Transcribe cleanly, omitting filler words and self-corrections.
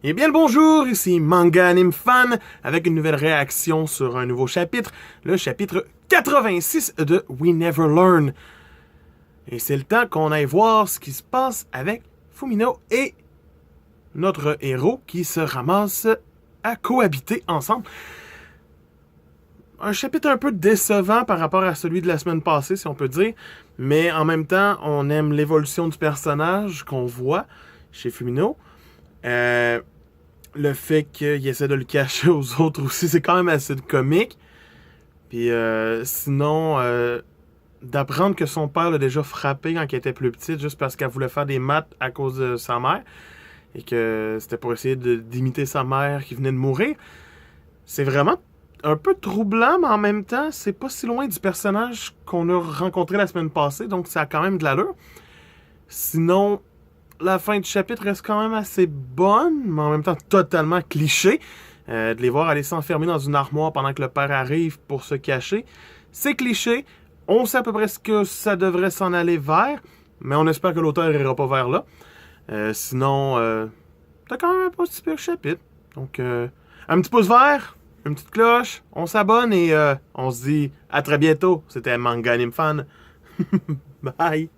Eh bien le bonjour, ici Manga Anime Fan avec une nouvelle réaction sur un nouveau chapitre, le chapitre 86 de We Never Learn. Et c'est le temps qu'on aille voir ce qui se passe avec Fumino et notre héros qui se ramassent à cohabiter ensemble. Un chapitre un peu décevant par rapport à celui de la semaine passée, si on peut dire, mais en même temps, on aime l'évolution du personnage qu'on voit chez Fumino. Le fait qu'il essaie de le cacher aux autres aussi, c'est quand même assez comique. Puis sinon, d'apprendre que son père l'a déjà frappé quand il était plus petite, juste parce qu'elle voulait faire des maths à cause de sa mère, et que c'était pour essayer d'imiter sa mère qui venait de mourir, c'est vraiment un peu troublant, mais en même temps, c'est pas si loin du personnage qu'on a rencontré la semaine passée, donc ça a quand même de l'allure. Sinon, la fin du chapitre reste quand même assez bonne, mais en même temps totalement cliché. De les voir aller s'enfermer dans une armoire pendant que le père arrive pour se cacher, c'est cliché. On sait à peu près ce que ça devrait s'en aller vers, mais on espère que l'auteur n'ira pas vers là. Sinon, t'as quand même un pas si pire chapitre. Donc, un petit pouce vert, une petite cloche, on s'abonne et on se dit à très bientôt. C'était Manga Anime Fan. Bye!